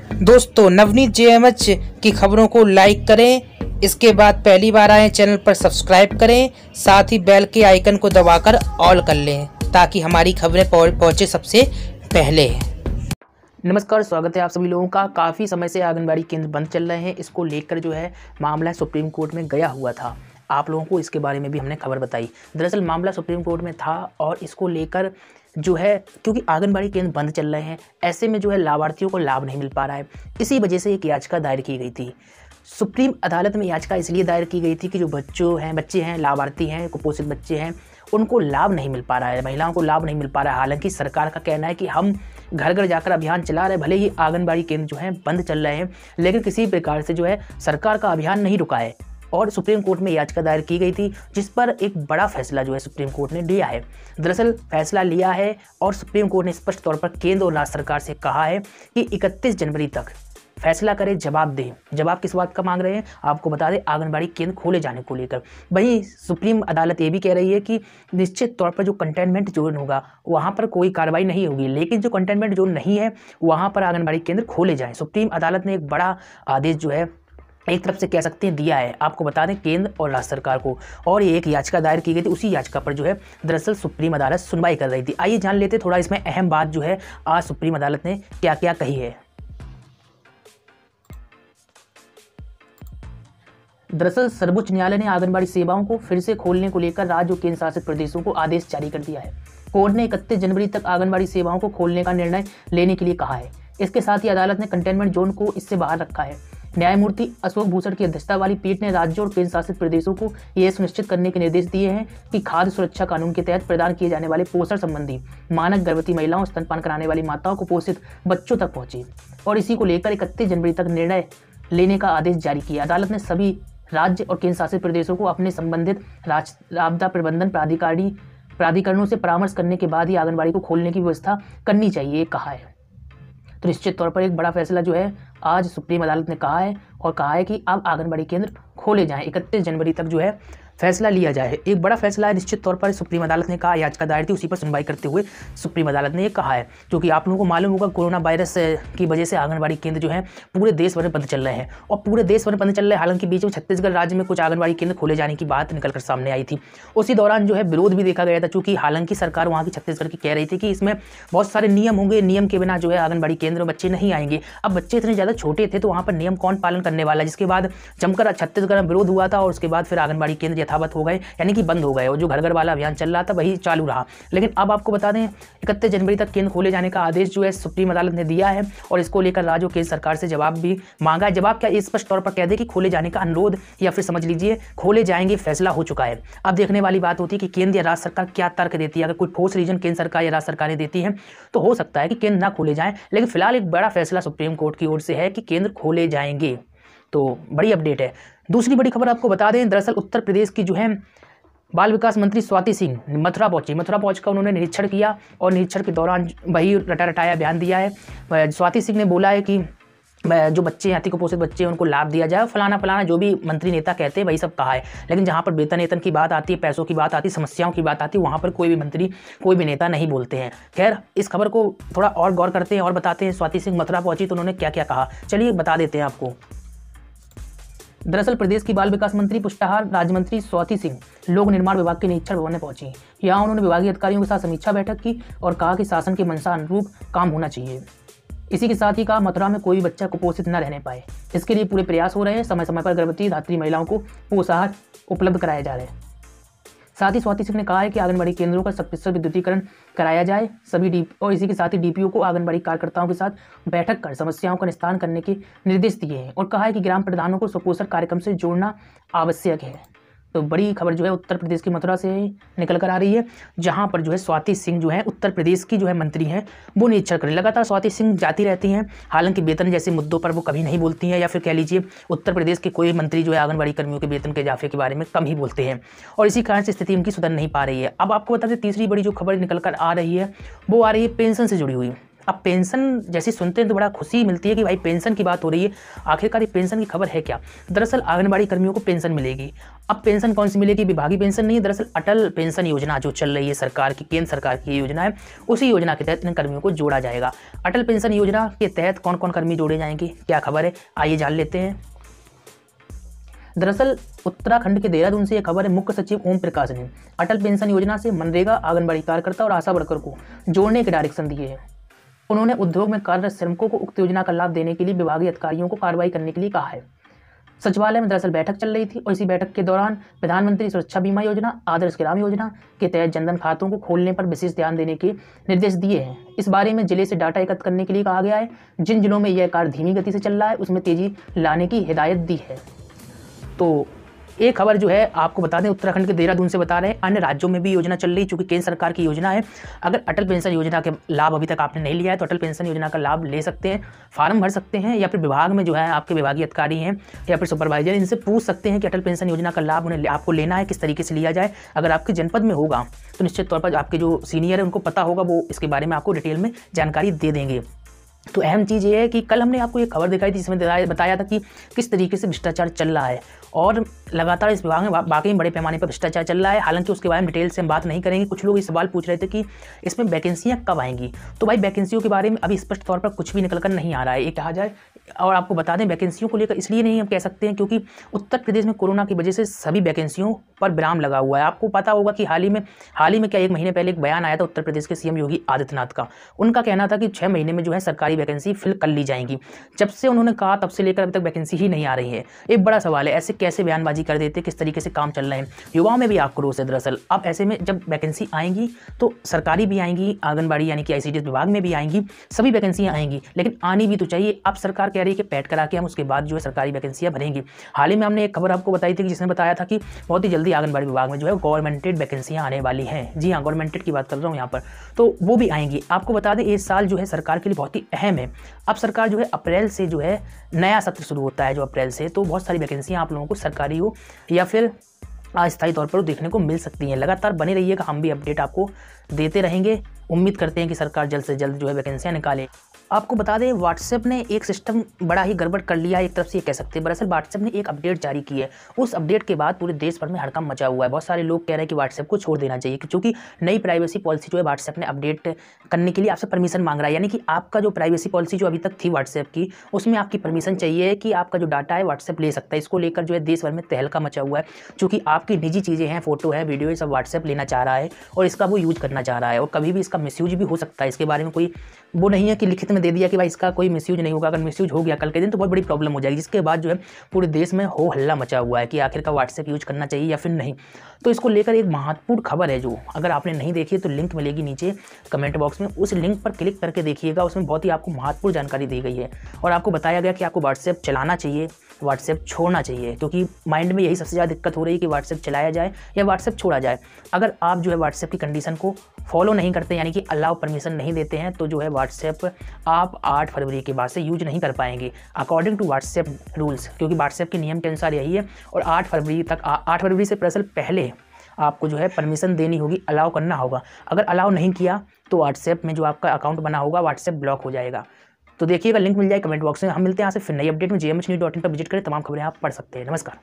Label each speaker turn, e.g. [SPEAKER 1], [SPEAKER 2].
[SPEAKER 1] दोस्तों, नवनीत जेएमएच की खबरों को लाइक करें, इसके बाद पहली बार आए चैनल पर सब्सक्राइब करें, साथ ही बेल के आइकन को दबाकर ऑल कर लें ताकि हमारी खबरें पहुंचे सबसे पहले।
[SPEAKER 2] नमस्कार, स्वागत है आप सभी लोगों का। काफ़ी समय से आंगनबाड़ी केंद्र बंद चल रहे हैं। इसको लेकर जो है मामला सुप्रीम कोर्ट में गया हुआ था। आप लोगों को इसके बारे में भी हमने खबर बताई। दरअसल मामला सुप्रीम कोर्ट में था और इसको लेकर जो है, क्योंकि आंगनबाड़ी केंद्र बंद चल रहे हैं, ऐसे में जो है लाभार्थियों को लाभ नहीं मिल पा रहा है। इसी वजह से एक याचिका दायर की गई थी। सुप्रीम अदालत में याचिका इसलिए दायर की गई थी कि जो बच्चे हैं, लाभार्थी हैं, कुपोषित बच्चे हैं, उनको लाभ नहीं मिल पा रहा है, महिलाओं को लाभ नहीं मिल पा रहा है। हालांकि सरकार का कहना है कि हम घर घर जाकर अभियान चला रहे, भले ही आंगनबाड़ी केंद्र जो है बंद चल रहे हैं, लेकिन किसी प्रकार से जो है सरकार का अभियान नहीं रुका है। और सुप्रीम कोर्ट में याचिका दायर की गई थी, जिस पर एक बड़ा फैसला जो है सुप्रीम कोर्ट ने लिया है। दरअसल फैसला लिया है और सुप्रीम कोर्ट ने स्पष्ट तौर पर केंद्र और राज्य सरकार से कहा है कि 31 जनवरी तक फैसला करे, जवाब दे। जवाब किस बात का मांग रहे हैं आपको बता दें, आंगनबाड़ी केंद्र खोले जाने को लेकर। वहीं सुप्रीम अदालत ये भी कह रही है कि निश्चित तौर पर जो कंटेनमेंट जोन होगा वहाँ पर कोई कार्रवाई नहीं होगी, लेकिन जो कंटेनमेंट जोन नहीं है वहाँ पर आंगनबाड़ी केंद्र खोले जाएँ। सुप्रीम अदालत ने एक बड़ा आदेश जो है एक तरफ से कह सकते हैं दिया है, आपको बता दें, केंद्र और राज्य सरकार को। और ये एक याचिका दायर की गई थी, उसी याचिका पर जो है दरअसल सुप्रीम अदालत सुनवाई कर रही थी। आइए जान लेते थोड़ा इसमें अहम बात जो है आज सुप्रीम अदालत ने क्या क्या कही है। दरअसल सर्वोच्च न्यायालय ने आंगनबाड़ी सेवाओं को फिर से खोलने को लेकर राज्य और केंद्र शासित प्रदेशों को आदेश जारी कर दिया है। कोर्ट ने 31 जनवरी तक आंगनबाड़ी सेवाओं को खोलने का निर्णय लेने के लिए कहा है। इसके साथ ही अदालत ने कंटेनमेंट जोन को इससे बाहर रखा है। न्यायमूर्ति अशोक भूषण की अध्यक्षता वाली पीठ ने राज्यों और केंद्र शासित प्रदेशों को यह सुनिश्चित करने के निर्देश दिए हैं कि खाद्य सुरक्षा कानून के तहत प्रदान किए जाने वाले पोषण संबंधी मानक गर्भवती महिलाओं, स्तनपान कराने वाली माताओं, कुपोषित बच्चों तक पहुंचे। और इसी को लेकर 31 जनवरी तक निर्णय लेने का आदेश जारी किया। अदालत ने सभी राज्य और केंद्र शासित प्रदेशों को अपने संबंधित आपदा प्रबंधन प्राधिकरणों से परामर्श करने के बाद ही आंगनबाड़ी को खोलने की व्यवस्था करनी चाहिए कहा है। तो निश्चित तौर पर एक बड़ा फैसला जो है आज सुप्रीम अदालत ने कहा है और कहा है कि अब आंगनबाड़ी केंद्र खोले जाएं, 31 जनवरी तक जो है फैसला लिया जाए। एक बड़ा फैसला है निश्चित तौर पर। सुप्रीम अदालत ने कहा, याचिका दायर थी उसी पर सुनवाई करते हुए सुप्रीम अदालत ने ये कहा है, क्योंकि आप लोगों को मालूम होगा कोरोना वायरस की वजह से आंगनबाड़ी केंद्र जो है पूरे देश भर में बंद चल रहे हैं और पूरे देश भर में बंद चल रहे हैं। हालांकि बीच में छत्तीसगढ़ राज्य में कुछ आंगनबाड़ी केंद्र खोले जाने की बात निकलकर सामने आई थी। उसी दौरान जो है विरोध भी देखा गया था, चूंकि हालांकि सरकार वहाँ की छत्तीसगढ़ की कह रही थी कि इसमें बहुत सारे नियम होंगे, नियम के बिना जो है आंगनबाड़ी केंद्र में बच्चे नहीं आएंगे। अब बच्चे इतने ज़्यादा छोटे थे तो वहाँ पर नियम कौन पालन करने वाला, जिसके बाद जमकर छत्तीसगढ़ में विरोध हुआ था और उसके बाद फिर आंगनबाड़ी केंद्र यथावत हो गए, यानी कि बंद हो गए और जो घर घर वाला अभियान चल रहा था वही चालू रहा। लेकिन अब आपको बता दें 31 जनवरी तक केंद्र खोले जाने का आदेश जो है सुप्रीम अदालत ने दिया है और इसको लेकर राज्य और केंद्र सरकार से जवाब भी मांगा है। जवाब क्या, स्पष्ट तौर पर कह दे कि खोले जाने का अनुरोध या फिर समझ लीजिए खोले जाएंगे, फैसला हो चुका है। अब देखने वाली बात होती है कि केंद्र या राज्य सरकार क्या तर्क देती है। अगर कोई ठोस रीजन केंद्र सरकार या राज्य सरकारें देती हैं तो हो सकता है कि केंद्र ना खोले जाएं, लेकिन फिलहाल एक बड़ा फैसला सुप्रीम कोर्ट की ओर से है कि केंद्र खोले जाएंगे। तो बड़ी अपडेट है। दूसरी बड़ी खबर आपको बता दें, दरअसल उत्तर प्रदेश की जो है बाल विकास मंत्री स्वाति सिंह मथुरा पहुंची। मथुरा पहुंचकर उन्होंने निरीक्षण किया और निरीक्षण के दौरान वही रटाया बयान दिया है। स्वाति सिंह ने बोला है कि जो बच्चे अति कुपोषित बच्चे हैं उनको लाभ दिया जाए, फलाना जो भी मंत्री नेता कहते हैं वही सब कहा है। लेकिन जहाँ पर वेतन की बात आती है, पैसों की बात आती है, समस्याओं की बात आती है, वहाँ पर कोई भी मंत्री, कोई भी नेता नहीं बोलते हैं। खैर, इस खबर को थोड़ा और गौर करते हैं और बताते हैं स्वाति सिंह मथुरा पहुंची तो उन्होंने क्या क्या कहा, चलिए बता देते हैं आपको। दरअसल प्रदेश की बाल विकास मंत्री पुष्टाहार राज्य मंत्री स्वाति सिंह लोक निर्माण विभाग के निरीक्षण भवन में पहुंची। यहां उन्होंने विभागीय अधिकारियों के साथ समीक्षा बैठक की और कहा कि शासन के मंशा अनुरूप काम होना चाहिए। इसी के साथ ही कहा मथुरा में कोई भी बच्चा कुपोषित न रहने पाए, इसके लिए पूरे प्रयास हो रहे हैं। समय समय पर गर्भवती धात्री महिलाओं को पोषाहार उपलब्ध कराए जा रहे हैं। साथ ही स्वाति सिंह ने कहा है कि आंगनबाड़ी केंद्रों का 100% विद्युतीकरण कराया जाए सभी और इसी के साथ ही डीपीओ को आंगनबाड़ी कार्यकर्ताओं के साथ बैठक कर समस्याओं का निस्तारण करने के निर्देश दिए हैं और कहा है कि ग्राम प्रधानों को सुपोषण कार्यक्रम से जोड़ना आवश्यक है। तो बड़ी खबर जो है उत्तर प्रदेश की मथुरा से निकल कर आ रही है, जहां पर जो है स्वाति सिंह जो है उत्तर प्रदेश की जो है मंत्री हैं वो निरीक्षण करें। लगातार स्वाति सिंह जाती रहती हैं, हालांकि वेतन जैसे मुद्दों पर वो कभी नहीं बोलती हैं, या फिर कह लीजिए उत्तर प्रदेश के कोई मंत्री जो है आंगनबाड़ी कर्मियों के वेतन के इजाफे के बारे में कम ही बोलते हैं और इसी कारण से स्थिति उनकी सुधर नहीं पा रही है। अब आपको बता दें तीसरी बड़ी जो खबर निकल कर आ रही है वो आ रही है पेंशन से जुड़ी हुई। अब पेंशन जैसी सुनते हैं तो बड़ा खुशी मिलती है कि भाई पेंशन की बात हो रही है। आखिरकार ये पेंशन की खबर है क्या? दरअसल आंगनबाड़ी कर्मियों को पेंशन मिलेगी। अब पेंशन कौन सी मिलेगी? विभागीय पेंशन नहीं, दरअसल अटल पेंशन योजना जो चल रही है सरकार की, केंद्र सरकार की योजना है, उसी योजना के तहत इन कर्मियों को जोड़ा जाएगा। अटल पेंशन योजना के तहत कौन कौन कर्मी जोड़े जाएंगे, क्या खबर है, आइए जान लेते हैं। दरअसल उत्तराखंड के देहरादून से यह खबर है। मुख्य सचिव ओम प्रकाश ने अटल पेंशन योजना से मनरेगा, आंगनबाड़ी कार्यकर्ता और आशा वर्कर को जोड़ने के डायरेक्शन दिए हैं। उन्होंने उद्योग में कार्यरत श्रमिकों को उक्त योजना का लाभ देने के लिए विभागीय अधिकारियों को कार्रवाई करने के लिए कहा है। सचिवालय में दरअसल बैठक चल रही थी और इसी बैठक के दौरान प्रधानमंत्री सुरक्षा बीमा योजना, आदर्श ग्राम योजना के तहत जनधन खातों को खोलने पर विशेष ध्यान देने के निर्देश दिए हैं। इस बारे में जिले से डाटा एकत्र करने के लिए कहा गया है। जिन जिलों में यह कार्य धीमी गति से चल रहा है उसमें तेजी लाने की हिदायत दी है। तो एक खबर जो है आपको बता दें, उत्तराखंड के देहरादून से बता रहे हैं, अन्य राज्यों में भी योजना चल रही है, चूंकि केंद्र सरकार की योजना है। अगर अटल पेंशन योजना के लाभ अभी तक आपने नहीं लिया है तो अटल पेंशन योजना का लाभ ले सकते हैं, फार्म भर सकते हैं, या फिर विभाग में जो है आपके विभागीय अधिकारी हैं या फिर सुपरवाइजर, इनसे पूछ सकते हैं कि अटल पेंशन योजना का लाभ उन्हें आपको लेना है, किस तरीके से लिया जाए। अगर आपके जनपद में होगा तो निश्चित तौर पर आपके जो सीनियर है उनको पता होगा, वो इसके बारे में आपको डिटेल में जानकारी दे देंगे। तो अहम चीज़ ये है कि कल हमने आपको एक खबर दिखाई थी जिसमें बताया था कि किस तरीके से भ्रष्टाचार चल रहा है और लगातार इस विभाग में वाकई बड़े पैमाने पर भ्रष्टाचार चल रहा है। हालांकि उसके बारे में डिटेल से हम बात नहीं करेंगे। कुछ लोग ये सवाल पूछ रहे थे कि इसमें वैकेंसियाँ कब आएंगी, तो भाई वैकेंसियों के बारे में अभी स्पष्ट तौर पर कुछ भी निकल कर नहीं आ रहा है, ये कहा जाए। और आपको बता दें, वैकेंसियों को लेकर इसलिए नहीं हम कह सकते हैं क्योंकि उत्तर प्रदेश में कोरोना की वजह से सभी वैकेंसियों पर विराम लगा हुआ है। आपको पता होगा कि हाल ही में क्या 1 महीने पहले एक बयान आया था उत्तर प्रदेश के सीएम योगी आदित्यनाथ का। उनका कहना था कि 6 महीने में जो है सरकारी वैकेंसी फिल कर ली जाएंगी। जब से उन्होंने कहा तब से लेकर अभी तक वैकेंसी ही नहीं आ रही है। एक बड़ा सवाल है, ऐसे कैसे बयानबाजी कर देते, किस तरीके से काम चल रहे हैं। युवाओं में भी आक्रोश है दरअसल। अब ऐसे में जब वैकेंसी आएंगी तो सरकारी भी आएंगी, आंगनबाड़ी यानी कि ICDS विभाग में भी आएंगी, सभी वैकेंसियाँ आएंगी, लेकिन आनी भी तो चाहिए। अब सरकार कह रही है कि पैड करा के हम उसके बाद जो है सरकारी वैकेंसियाँ भरेंगी। हाल ही में हमने एक खबर आपको बताई थी जिसने बताया था कि बहुत ही जल्दी आंगनबाड़ी विभाग में जो है गवर्नमेंटेड वैकेंसियाँ आने वाली हैं। जी हाँ, गवर्नमेंटेड की बात कर रहा हूँ यहाँ पर, तो वो भी आएंगी। आपको बता दें इस साल जो है सरकार के लिए बहुत ही अहम है। अब सरकार जो है अप्रैल से जो है नया सत्र शुरू होता है, जो अप्रैल से, तो बहुत सारी वैकेंसियाँ आप लोगों को सरकारी हो या फिर अस्थायी तौर पर देखने को मिल सकती हैं। लगातार बने रहिएगा, हम भी अपडेट आपको देते रहेंगे। उम्मीद करते हैं कि सरकार जल्द से जल्द जो है वैकेंसियाँ निकाले। आपको बता दें व्हाट्सएप ने एक सिस्टम बड़ा ही गड़बड़ कर लिया है, एक तरफ से ये कह सकते हैं। दरअसल व्हाट्सएप ने एक अपडेट जारी की है, उस अपडेट के बाद पूरे देश भर में हड़कंप मचा हुआ है। बहुत सारे लोग कह रहे हैं कि व्हाट्सएप को छोड़ देना चाहिए क्योंकि नई प्राइवेसी पॉलिसी जो है व्हाट्सएप ने अपडेट करने के लिए आपसे परमिशन मांग रहा है। यानी कि आपका जो प्राइवेसी पॉलिसी जो अभी तक थी व्हाट्सएप की, उसमें आपकी परमिशन चाहिए कि आपका जो डाटा है व्हाट्सएप ले सकता है। इसको लेकर जो है देश भर में तहलका मचा हुआ है, क्योंकि आपकी निजी चीज़ें हैं, फोटो है, वीडियो, ये सब व्हाट्सएप लेना चाह रहा है और इसका वो यूज करना चाह रहा है और कभी भी इसका मिसयूज भी हो सकता है। इसके बारे में कोई वो नहीं है कि लिखित में दे दिया कि भाई इसका कोई मिसयूज नहीं होगा। अगर मिसयूज हो गया कल के दिन तो बहुत बड़ी प्रॉब्लम हो जाएगी, जिसके बाद जो है पूरे देश में हो हल्ला मचा हुआ है कि आखिर का व्हाट्सएप यूज करना चाहिए या फिर नहीं। तो इसको लेकर एक महत्वपूर्ण खबर है, जो अगर आपने नहीं देखी तो लिंक मिलेगी नीचे कमेंट बॉक्स में, उस लिंक पर क्लिक करके देखिएगा। उसमें बहुत ही आपको महत्वपूर्ण जानकारी दी गई है और आपको बताया गया कि आपको व्हाट्सएप चलाना चाहिए, व्हाट्सएप छोड़ना चाहिए, क्योंकि माइंड में यही सबसे ज़्यादा दिक्कत हो रही है कि व्हाट्सएप चलाया जाए या व्हाट्सएप छोड़ा जाए। अगर आप जो है व्हाट्सएप की कंडीशन को फॉलो नहीं करते, यानी कि अलाउ परमिशन नहीं देते हैं, तो जो है व्हाट्सएप आप 8 फरवरी के बाद से यूज नहीं कर पाएंगे अकॉर्डिंग टू व्हाट्सएप रूल्स, क्योंकि व्हाट्सएप के नियम के अनुसार यही है। और 8 फरवरी से दरअसल पहले आपको जो है परमिशन देनी होगी, अलाउ करना होगा। अगर अलाउ नहीं किया तो व्हाट्सएप में जो आपका अकाउंट बना होगा व्हाट्सएप ब्लॉक हो जाएगा। तो देखिएगा, लिंक मिल जाए कमेंट बॉक्स में। हम मिलते हैं यहाँ से फिर नई अपडेट में। gmhnews.in पर विजिट करें, तमाम खबरें आप पढ़ सकते हैं। नमस्कार।